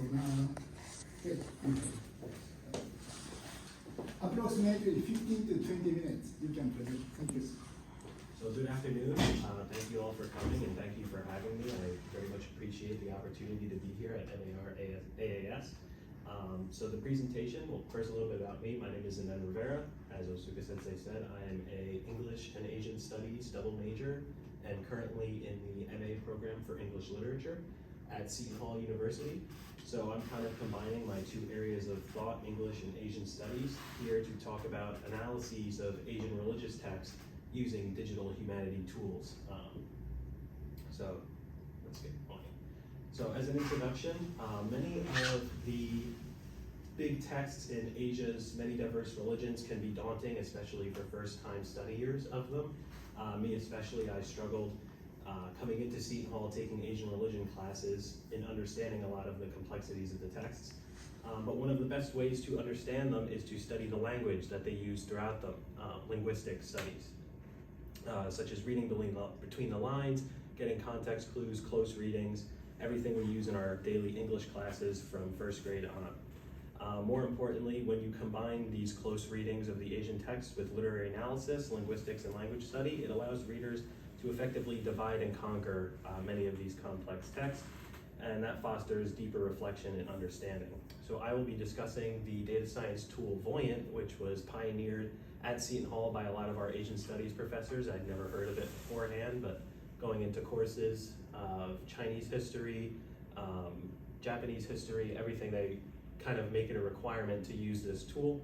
So now, okay, approximately 15 to 20 minutes you can present. Thank you. So good afternoon. Thank you all for coming and thank you for having me. I very much appreciate the opportunity to be here at MARAAS. So the presentation, well, first a little bit about me. My name is Zenon Rivera. As Osuka Sensei said, I am a English and Asian Studies double major and currently in the MA program for English Literature at Seton Hall University. So I'm kind of combining my two areas of thought, English and Asian Studies, here to talk about analyses of Asian religious texts using digital humanity tools. So let's get going. So as an introduction, many of the big texts in Asia's many diverse religions can be daunting, especially for first-time studiers of them. Me especially, I struggled coming into Seton Hall taking Asian religion classes in understanding a lot of the complexities of the texts. But one of the best ways to understand them is to study the language that they use throughout them, linguistic studies, such as reading between the lines, getting context clues, close readings, everything we use in our daily English classes from first grade on. More importantly, when you combine these close readings of the Asian text with literary analysis, linguistics, and language study, it allows readers to effectively divide and conquer many of these complex texts, and that fosters deeper reflection and understanding. So I will be discussing the data science tool Voyant, which was pioneered at Seton Hall by a lot of our Asian studies professors. I'd never heard of it beforehand, but going into courses of Chinese history, Japanese history, everything, they kind of make it a requirement to use this tool.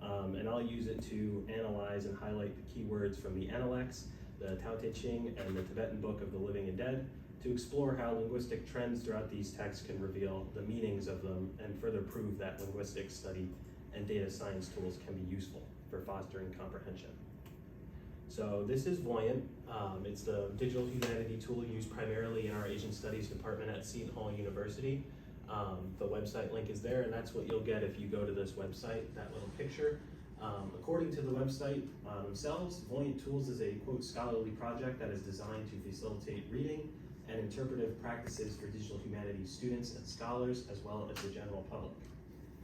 And I'll use it to analyze and highlight the keywords from the Analects, the Tao Te Ching, and the Tibetan Book of the Living and Dead, to explore how linguistic trends throughout these texts can reveal the meanings of them and further prove that linguistic study and data science tools can be useful for fostering comprehension. So this is Voyant. It's the digital humanity tool used primarily in our Asian Studies department at Seton Hall University. The website link is there, and that's what you'll get if you go to this website, that little picture. According to the website themselves, Voyant Tools is a, quote, scholarly project that is designed to facilitate reading and interpretive practices for digital humanities students and scholars, as well as the general public.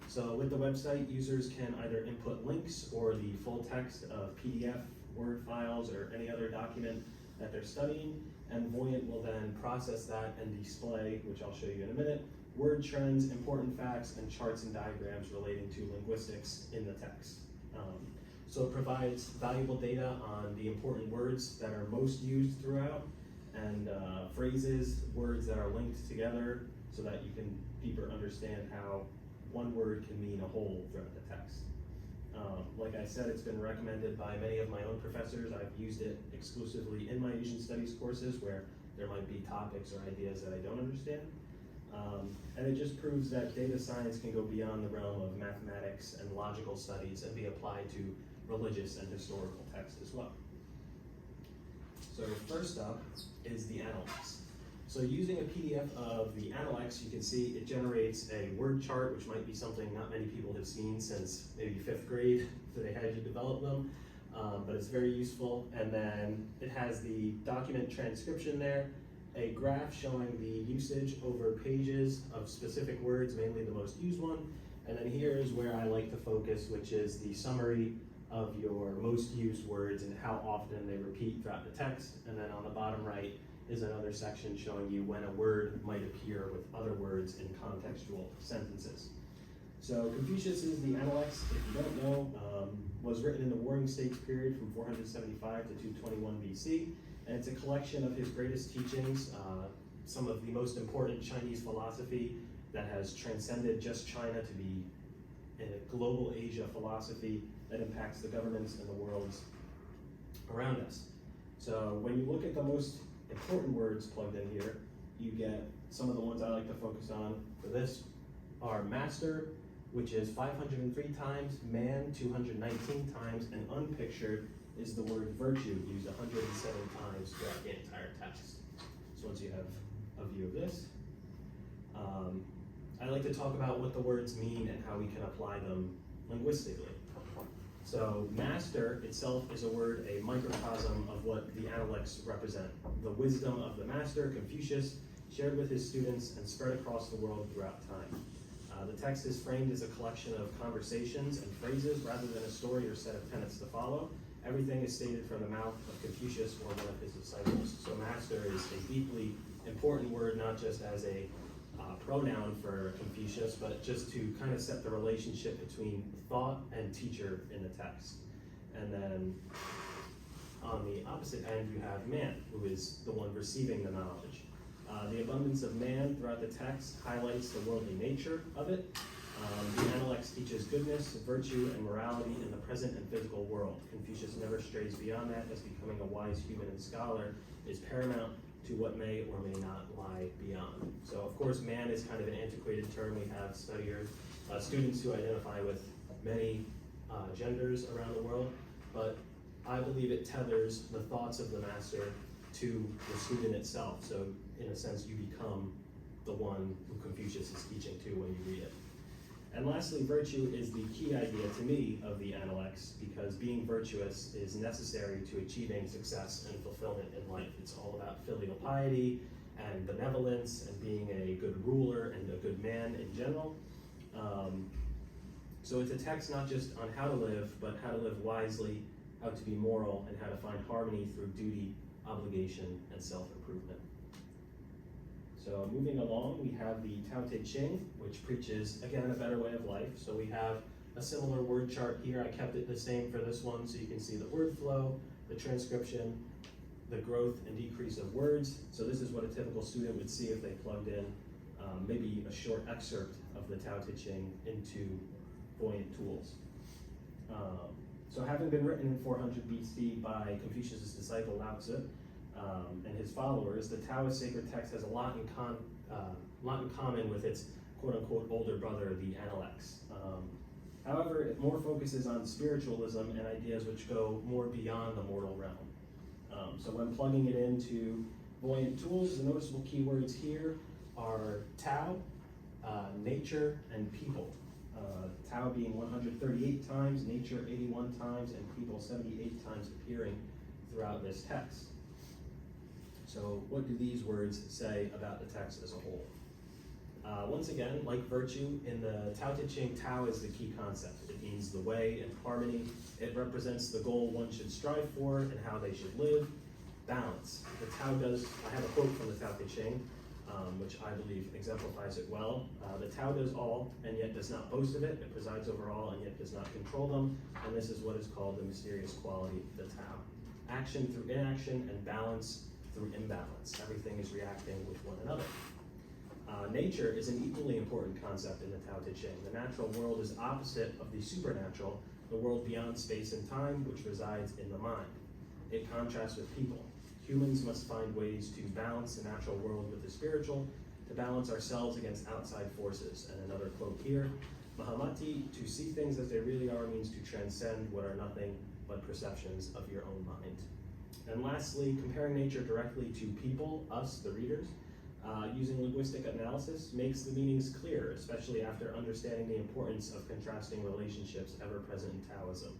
So with the website, users can either input links or the full text of PDF, Word files, or any other document that they're studying, and Voyant will then process that and display, which I'll show you in a minute, word trends, important facts, and charts and diagrams relating to linguistics in the text. So it provides valuable data on the important words that are most used throughout, and phrases, words that are linked together so that you can deeper understand how one word can mean a whole throughout the text. Like I said, it's been recommended by many of my own professors. I've used it exclusively in my Asian Studies courses where there might be topics or ideas that I don't understand. And it just proves that data science can go beyond the realm of mathematics and logical studies and be applied to religious and historical texts as well. So first up is the Analects. So using a PDF of the Analects, you can see it generates a word chart, which might be something not many people have seen since maybe 5th grade, so they had you develop them, but it's very useful. And then it has the document transcription there, a graph showing the usage over pages of specific words, mainly the most used one. And then here is where I like to focus, which is the summary of your most used words and how often they repeat throughout the text. And then on the bottom right is another section showing you when a word might appear with other words in contextual sentences. So Confucius is the Analects, if you don't know, was written in the Warring States period from 475 to 221 BC. And it's a collection of his greatest teachings, some of the most important Chinese philosophy that has transcended just China to be a global Asia philosophy that impacts the governments and the worlds around us. So when you look at the most important words plugged in here, you get some of the ones I like to focus on for this are master, which is 503 times, man 219 times, and unpictured is the word virtue, used 107 times throughout the entire text. So once you have a view of this, I like to talk about what the words mean and how we can apply them linguistically. So master itself is a word, a microcosm of what the Analects represent. The wisdom of the master, Confucius, shared with his students and spread across the world throughout time. The text is framed as a collection of conversations and phrases rather than a story or set of tenets to follow. Everything is stated from the mouth of Confucius or one of his disciples. So master is a deeply important word, not just as a pronoun for Confucius, but just to kind of set the relationship between thought and teacher in the text. And then on the opposite end, you have man, who is the one receiving the knowledge. The abundance of man throughout the text highlights the worldly nature of it. The Analects teaches goodness, virtue, and morality in the present and physical world. Confucius never strays beyond that, as becoming a wise human and scholar is paramount to what may or may not lie beyond. So, of course, man is kind of an antiquated term. We have students who identify with many genders around the world, but I believe it tethers the thoughts of the master to the student itself. So, in a sense, you become the one who Confucius is teaching to when you read it. And lastly, virtue is the key idea to me of the Analects, because being virtuous is necessary to achieving success and fulfillment in life. It's all about filial piety and benevolence and being a good ruler and a good man in general. So it's a text not just on how to live, but how to live wisely, how to be moral, and how to find harmony through duty, obligation, and self-improvement. So moving along, we have the Tao Te Ching, which preaches, again, a better way of life. So we have a similar word chart here. I kept it the same for this one, so you can see the word flow, the transcription, the growth and decrease of words. So this is what a typical student would see if they plugged in maybe a short excerpt of the Tao Te Ching into Buoyant Tools. So having been written in 400 BC by Confucius' disciple Lao Tzu, and his followers, the Taoist sacred text has a lot in common with its quote-unquote older brother, the Analects. However, it more focuses on spiritualism and ideas which go more beyond the mortal realm. So when plugging it into Buoyant Tools, the noticeable keywords here are Tao, nature, and people. Tao being 138 times, nature 81 times, and people 78 times appearing throughout this text. So what do these words say about the text as a whole? Once again, like virtue, in the Tao Te Ching, Tao is the key concept. It means the way and harmony. It represents the goal one should strive for and how they should live. Balance. The Tao does, I have a quote from the Tao Te Ching, which I believe exemplifies it well. The Tao does all and yet does not boast of it. It presides over all and yet does not control them. And this is what is called the mysterious quality of the Tao. Action through inaction and balance through imbalance. Everything is reacting with one another. Nature is an equally important concept in the Tao Te Ching. The natural world is opposite of the supernatural, the world beyond space and time, which resides in the mind. It contrasts with people. Humans must find ways to balance the natural world with the spiritual, to balance ourselves against outside forces. And another quote here, Mahamati, to see things as they really are means to transcend what are nothing but perceptions of your own mind. And lastly, comparing nature directly to people, us, the readers, using linguistic analysis makes the meanings clear, especially after understanding the importance of contrasting relationships ever present in Taoism.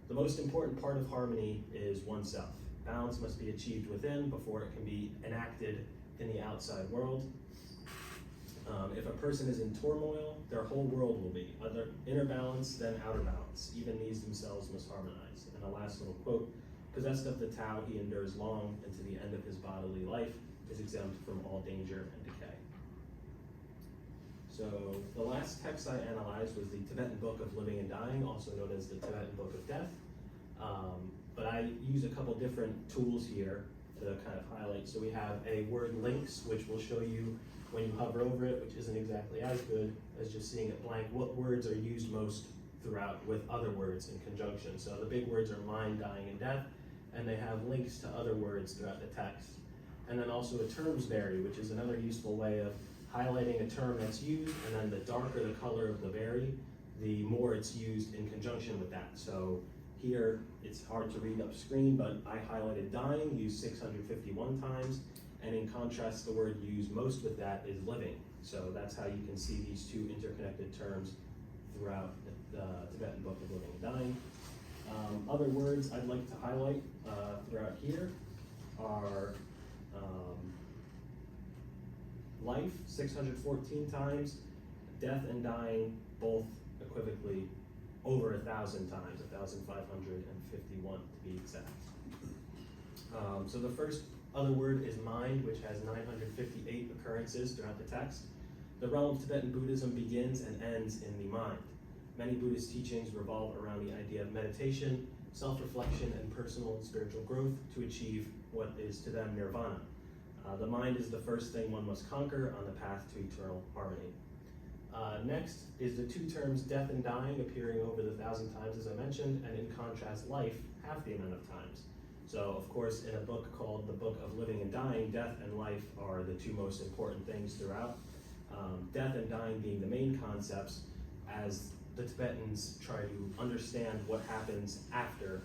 The most important part of harmony is oneself. Balance must be achieved within before it can be enacted in the outside world. If a person is in turmoil, their whole world will be. Other inner balance, then outer balance. Even these themselves must harmonize. And the last little quote, possessed of the Tao, he endures long, and to the end of his bodily life is exempt from all danger and decay. So the last text I analyzed was the Tibetan Book of Living and Dying, also known as the Tibetan Book of Death. But I use a couple different tools here to kind of highlight. So we have a word links, which will show you when you hover over it, which isn't exactly as good as just seeing it blank, what words are used most throughout with other words in conjunction. So the big words are mind, dying, and death, and they have links to other words throughout the text. And then also a terms berry, which is another useful way of highlighting a term that's used, and then the darker the color of the berry, the more it's used in conjunction with that. So here, it's hard to read up screen, but I highlighted dying, used 651 times, and in contrast, the word used most with that is living. So that's how you can see these two interconnected terms throughout the Tibetan Book of Living and Dying. Other words I'd like to highlight throughout here are life, 614 times, death and dying, both equivocally over 1,000 times, 1,551 to be exact. So the first other word is mind, which has 958 occurrences throughout the text. The realm of Tibetan Buddhism begins and ends in the mind. Many Buddhist teachings revolve around the idea of meditation, self-reflection, and personal and spiritual growth to achieve what is to them nirvana. The mind is the first thing one must conquer on the path to eternal harmony. Next is the two terms death and dying appearing over the 1,000 times, as I mentioned, and in contrast, life, half the amount of times. So, of course, in a book called The Book of Living and Dying, death and life are the two most important things throughout. Death and dying being the main concepts as the Tibetans try to understand what happens after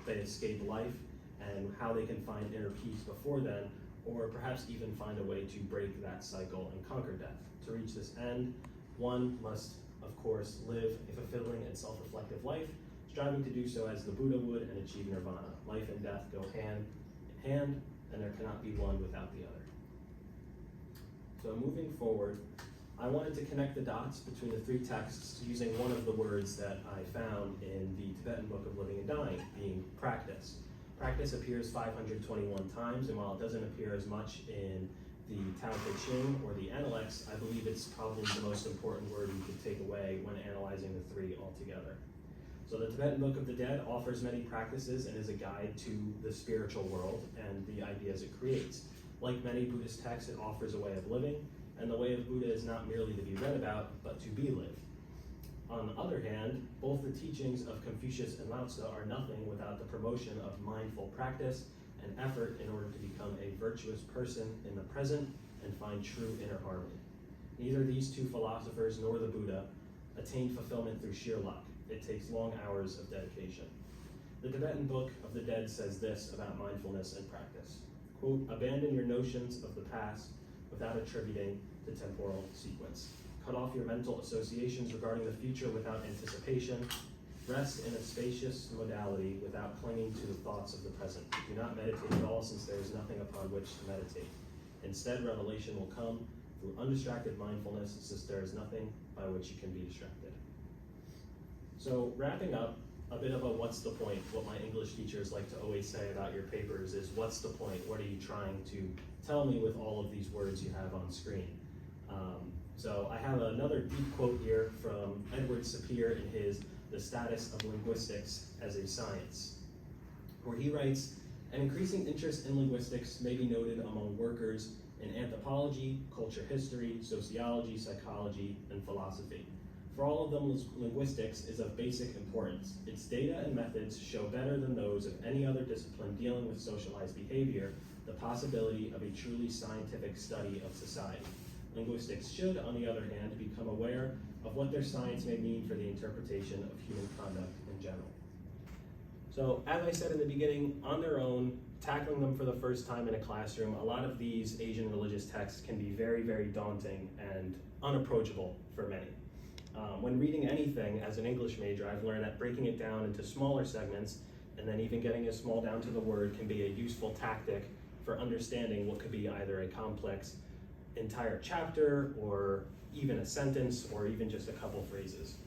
they escape life and how they can find inner peace before then, or perhaps even find a way to break that cycle and conquer death. To reach this end, one must, of course, live a fulfilling and self-reflective life, striving to do so as the Buddha would and achieve nirvana. Life and death go hand in hand, and there cannot be one without the other. So moving forward, I wanted to connect the dots between the three texts using one of the words that I found in the Tibetan Book of Living and Dying, being practice. Practice appears 521 times, and while it doesn't appear as much in the Tao Te Ching or the Analects, I believe it's probably the most important word we could take away when analyzing the three altogether. So the Tibetan Book of the Dead offers many practices and is a guide to the spiritual world and the ideas it creates. Like many Buddhist texts, it offers a way of living, and the way of Buddha is not merely to be read about, but to be lived. On the other hand, both the teachings of Confucius and Lao Tzu are nothing without the promotion of mindful practice and effort in order to become a virtuous person in the present and find true inner harmony. Neither these two philosophers nor the Buddha attained fulfillment through sheer luck. It takes long hours of dedication. The Tibetan Book of the Dead says this about mindfulness and practice. Quote, abandon your notions of the past without attributing to temporal sequence. Cut off your mental associations regarding the future without anticipation. Rest in a spacious modality without clinging to the thoughts of the present. Do not meditate at all, since there is nothing upon which to meditate. Instead, revelation will come through undistracted mindfulness, since there is nothing by which you can be distracted. So, wrapping up, a bit of a what's the point. What my English teachers like to always say about your papers is, what's the point? What are you trying to tell me with all of these words you have on screen? So I have another deep quote here from Edward Sapir in his The Status of Linguistics as a Science, where he writes, an increasing interest in linguistics may be noted among workers in anthropology, culture history, sociology, psychology, and philosophy. For all of them, linguistics is of basic importance. Its data and methods show better than those of any other discipline dealing with socialized behavior the possibility of a truly scientific study of society. Linguistics should, on the other hand, become aware of what their science may mean for the interpretation of human conduct in general. So, as I said in the beginning, on their own, tackling them for the first time in a classroom, a lot of these Asian religious texts can be very, very daunting and unapproachable for many. When reading anything as an English major, I've learned that breaking it down into smaller segments and then even getting as small down to the word can be a useful tactic for understanding what could be either a complex entire chapter or even a sentence or even just a couple phrases.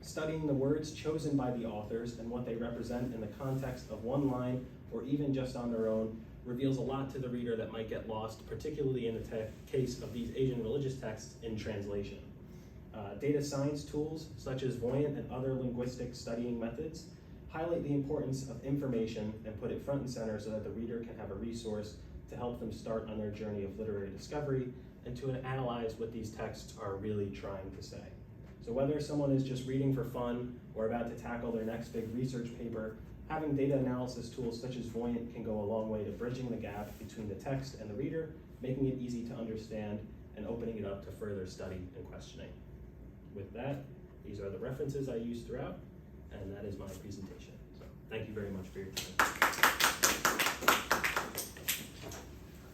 Studying the words chosen by the authors and what they represent in the context of one line or even just on their own reveals a lot to the reader that might get lost, particularly in the case of these Asian religious texts in translation. Data science tools such as Voyant and other linguistic studying methods highlight the importance of information and put it front and center so that the reader can have a resource to help them start on their journey of literary discovery and to analyze what these texts are really trying to say. So whether someone is just reading for fun or about to tackle their next big research paper, having data analysis tools such as Voyant can go a long way to bridging the gap between the text and the reader, making it easy to understand and opening it up to further study and questioning. With that, these are the references I used throughout, and that is my presentation. So thank you very much for your time.